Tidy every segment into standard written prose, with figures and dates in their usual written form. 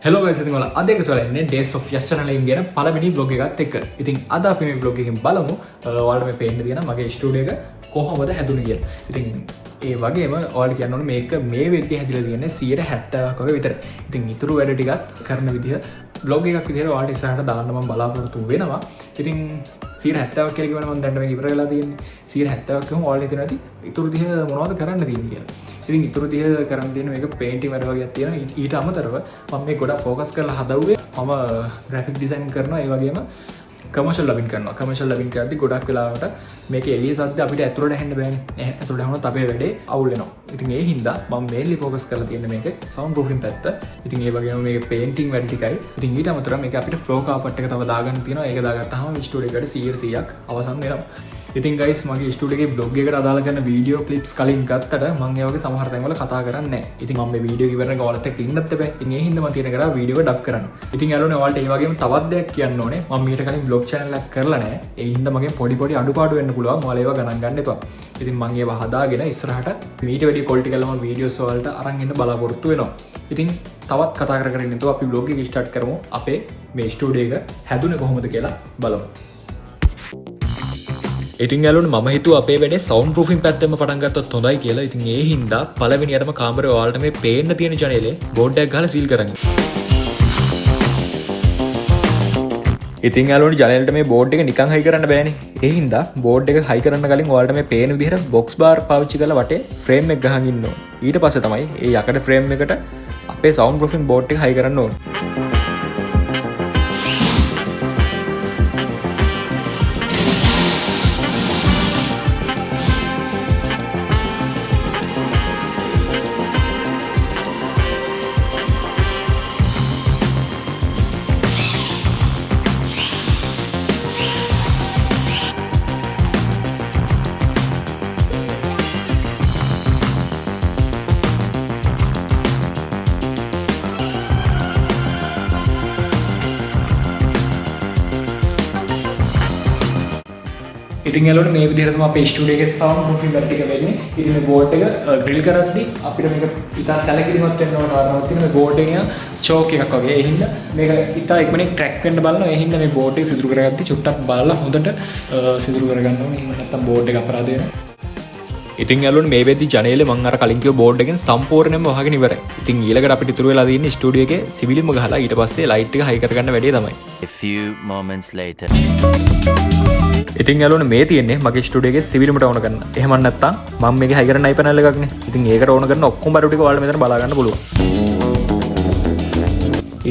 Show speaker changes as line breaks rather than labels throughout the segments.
Hello guys ඉතින් ඔයාලා අද එකතු වෙලා ඉන්නේ Days of Yes channel එකෙන් ගෙන පළවෙනි vlog එකත් එක්ක. ඉතින් අද අපි මේ vlog එකෙන් බලමු ඔයාලට මේ පේන්න තියෙන මගේ ස්ටුඩියෝ එක කොහොමද හැදුනේ කියලා. ඉතින් ඒ වගේම ඔයාලට කියන්න ඕනේ මේක මේ වෙද්දී හැදිලා තියෙන්නේ 70%ක් වගේ විතර. ඉතින් ඊටු වැඩ ටිකත් කරන විදිහ vlog එකක් විදිහට ඔයාලට ඉස්සරහට දාන්න මම බලාපොරොත්තු වෙනවා. ඉතින් 70%ක් කියලා කියවන මම දැන් මේක ඉවර වෙලා තියෙන්නේ. 70%ක් කියමු ඔයාලට හිතන ඇති ඊටු දිහ මොනවද කරන්න තියෙන්නේ කියලා. ඉතින් ඉතුරු දිහ කරන් තියෙන මේක පේන්ටිං වැඩ වගේක් තියෙනවා. ඊට අමතරව මම මේ ගොඩක් ෆෝකස් කරලා හදවුවේ මම ග්‍රැෆික් ඩිසයින් කරනවා. ඒ වගේම කමර්ෂල් ලබින් කරනවා. කමර්ෂල් ලබින් කරද්දී ගොඩක් වෙලාවට මේක එළිය සද්ද අපිට ඇතුළට ඇහෙන්න බෑනේ. ඇතුළට ඇහුනොත් අපේ වැඩේ අවුල් වෙනවා. ඉතින් ඒ හින්දා මම මේන්ලි ෆෝකස් කරලා තියෙන්නේ මේක සවුන්ඩ් ප්‍රූෆින් පැත්ත. ඉතින් ඒ වගේම මේක පේන්ටිං වැඩ ටිකයි. ඉතින් ඊට අමතරව මේක අපිට ෆ්ලෝ කාපට් එක තව දාගන්න තියෙනවා. ඒක දාගත්තාම ස්ටුඩියෝ එකට 100%ක් අවසන් වෙනවා. ඉතින් ගයිස් මගේ ස්ටුඩියෝ එකේ බ්ලොග් එකට අදාළ කරන වීඩියෝ ක්ලිප්ස් කලින් ගත්තට මම ඒ වගේ සමහර තැන්වල කතා කරන්නේ නැහැ. ඉතින් මම මේ වීඩියෝ ඉවරනක ඔයාලත් එක්ක ඉන්නත් බෑ. ඉතින් ඒ හින්දා මම තියෙන කරා වීඩියෝ එක ඩබ් කරන්න. ඉතින් යාළුවනේ ඔයාලට ඒ වගේම තවත් දෙයක් කියන්න ඕනේ. මම මීට කලින් බ්ලොග් channel එකක් කරලා නැහැ. ඒ හින්දා මගෙන් පොඩි අඩුපාඩු වෙන්න පුළුවන්. ඔයාලා ඒවා ගණන් ගන්න එපා. ඉතින් මම ඒවා හදාගෙන ඉස්සරහට මීට වැඩි quality කරලා මම වීඩියෝස් වලට අරන් එන්න බලාපොරොත්තු වෙනවා. ඉතින් තවත් කතා කරගෙන ඉන්නතෝ අපි බ්ලොග් එක ස්ටාර්ට් කරමු. අපේ මේ ස්ටුඩියෝ එක හැදුනේ කොහොමද කියලා බලමු. ඉතින් යාළුවනේ මම හිතුවා අපේ වැඩේ සවුන්ඩ් ප්‍රූෆින් පැත්තෙන්ම පටන් ගත්තොත් හොඳයි කියලා. ඉතින් ඒ හින්දා පළවෙනියටම කාමරේ ඔයාලට මේ පේන්න තියෙන ජනේලේ බෝඩ් එකක් ගහලා සීල් කරන්න. ඉතින් යාළුවනේ ජනේලට මේ බෝඩ් එක නිකන් හයි කරන්න බෑනේ. ඒ හින්දා බෝඩ් එක හයි කරන්න කලින් ඔයාලට මේ පේන විදිහට බොක්ස් බාර් පාවිච්චි කරලා වටේ ෆ්‍රේම් එක ගහන් ඉන්න ඕන. ඊට පස්සේ තමයි ඒ යකඩ ෆ්‍රේම් එකට අපේ සවුන්ඩ් ප්‍රූෆින් බෝඩ් එක හයි කරන්න ඕන. ඉතින් යාළුවනේ මේ විදිහට තමයි අපේ ස්ටුඩියෝ එකේ සවුන්ඩ් ප්‍රූෆින් වැඩ ටික වෙන්නේ. ඉතින් මේ බෝඩ් එක ග්‍රිල් කරද්දී අපිට මේක ඉතා සැලකිලිමත් වෙන්න ඕන කාරණාවක් තියෙනවා. මේ බෝඩ් එකේ චෝක් එකක් වගේ. ඒ හින්දා මේක ඉතා ඉක්මනින් ක්‍රැක් වෙන්න බලනවා. ඒ හින්දා මේ බෝඩ් එක සිදුරු කරගද්දී චුට්ටක් බලලා හොඳට සිදුරු කරගන්න ඕනේ. එහෙම නැත්නම් බෝඩ් එක අපරාධ වෙනවා. ඉතින් යාළුවනේ මේ වෙද්දි ජනේලේ මම අර කලින් කිව්ව බෝඩ් එකෙන් සම්පූර්ණයෙන්ම වහගෙන ඉවරයි. ඉතින් ඊළඟට අපිට ඉතුරු වෙලා තියෙන්නේ ස්ටුඩියෝ එකේ සිවිලිම ගහලා ඊට පස්සේ ලයිට් එක හයි කරගන්න වැඩේ තමයි.
A few moments later.
ඉතින් යාළුවනේ මේ තියෙන්නේ මගේ ස්ටුඩියෝ එකේ සිවිලිමට ඕන කරන. එහෙම නැත්නම් මම මේකේ හයි කරන අයි පැනල් එකක් නේ. ඉතින් ඒකට ඕන කරන ඔක්කොම බඩු ටික ඔයාලා මෙතන බලා ගන්න පුළුවන්.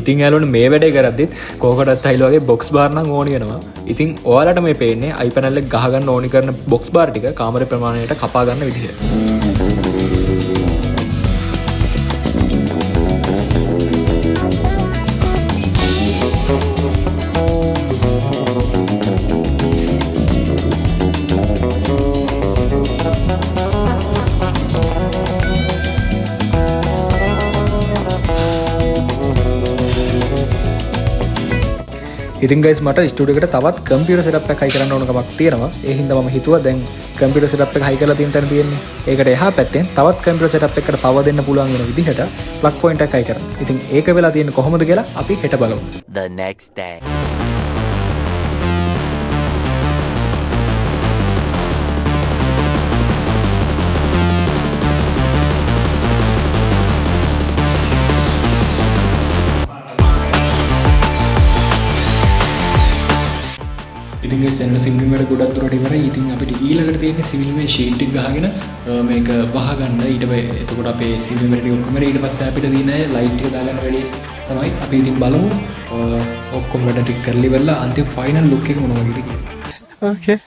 ඉතින් යාළුවනේ මේ වැඩේ කරද්දිත් කෝකටත් හයිල වගේ බොක්ස් බාර් නම් ඕනි වෙනවා. ඉතින් ඔයාලට මේ පේන්නේ අයි පැනල් එක ගහ ගන්න ඕනි කරන බොක්ස් බාර් ටික කාමරේ ප්‍රමාණයට කපා ගන්න විදිහ. ඉතින් ගයිස් මට ස්ටුඩියෝ එකට තවත් කම්පියුටර් සෙටප් එකක් හයි කරන්න ඕන කමක් තියෙනවා. ඒ හින්දා මම හිතුවා දැන් කම්පියුටර් සෙටප් එක හයි කරලා තියෙන තැන තියෙන්නේ. ඒකට එහා පැත්තෙන් තවත් කම්පියුටර් සෙටප් එකකට පවර් දෙන්න පුළුවන් වෙන විදිහට ප්ලග් පොයින්ට් එකක් හයි කරන්න. ඉතින් ඒක වෙලා තියෙන්නේ කොහොමද කියලා අපි හෙට බලමු.
The next day.
ඉතින් ගයිස් එන්න සිවිල් වල ගොඩක් දුරට ඉවරයි. ඉතින් අපිට ඊළඟට තියෙන්නේ සිවිල් මේ ෂීට් එක ගහගෙන මේක වහගන්න. ඊට පස්සේ එතකොට අපේ සිවිල් වල ටික ඔක්කොම ඊට පස්සේ අපිට තියෙන ලයිට් එක දාගන්න වැඩි තමයි. අපි ඉතින් බලමු ඔක්කොම වැඩ ටික කරලි වෙලා අන්තිම ෆයිනල් ලුක් එක මොන වගේද කියලා. ඕකේ.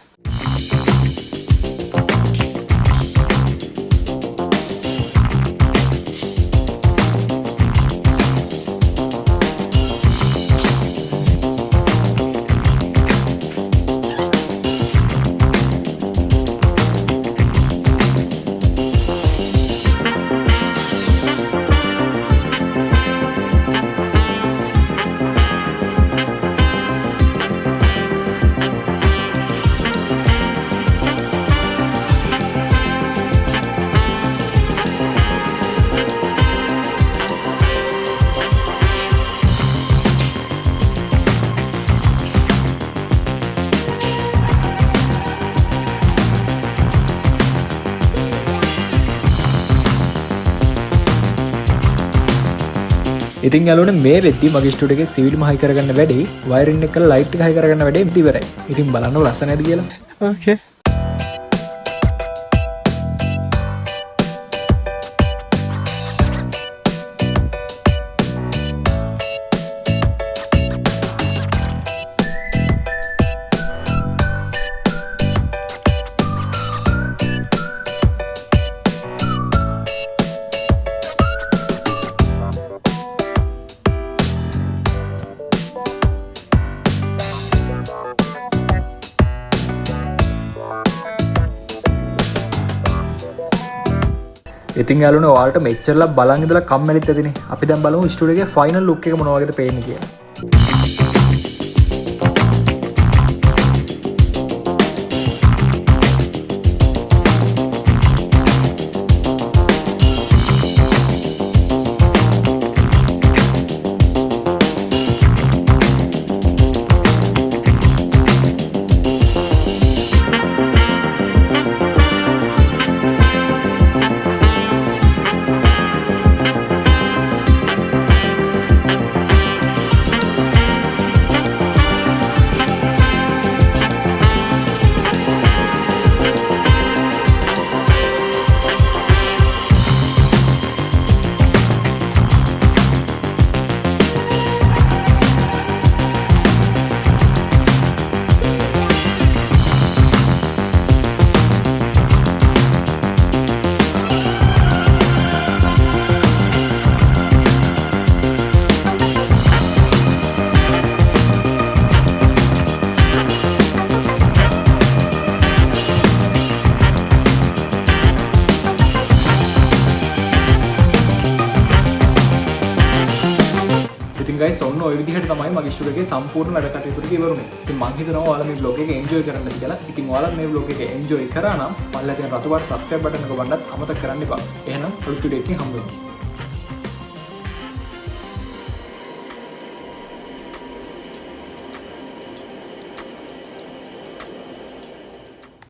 ඉතින් යාළුවනේ මේ වෙද්දි මගේ ස්ටුඩියෝ එකේ සිවිල් මහයි කරගන්න වැඩේ වයරින් එක කරලා ලයිට් එක හයි කරගන්න වැඩේ ඉවරයි. ඉතින් බලන්න ලස්සනයිද කියලා.
Okay.
ඉතින් යාළුවනේ ඔයාලට මෙච්චරලා බලන් ඉඳලා කම්මැලිත් ඇතිනේ. අපි දැන් බලමු ස්ටුඩියෝ එකේ ෆයිනල් ලුක් එක මොන වගේද පේන්නේ කියලා. guys ඔන්න ඔය විදිහට තමයි මගේ ස්ටුඩියෝ එකේ සම්පූර්ණ වැඩ කටයුතු ටික ඉවරුනේ. ඉතින් මම හිතනවා ඔයාලා මේ vlog එක enjoy කරන්නද කියලා. ඉතින් ඔයාලා මේ vlog එක enjoy කරා නම් පල්ලා තියෙන රතු පාට subscribe button එක වන්නත් අමතක කරන්න එපා. එහෙනම් අලුත් වීඩියෝ එකකින් හම්බ වෙමු.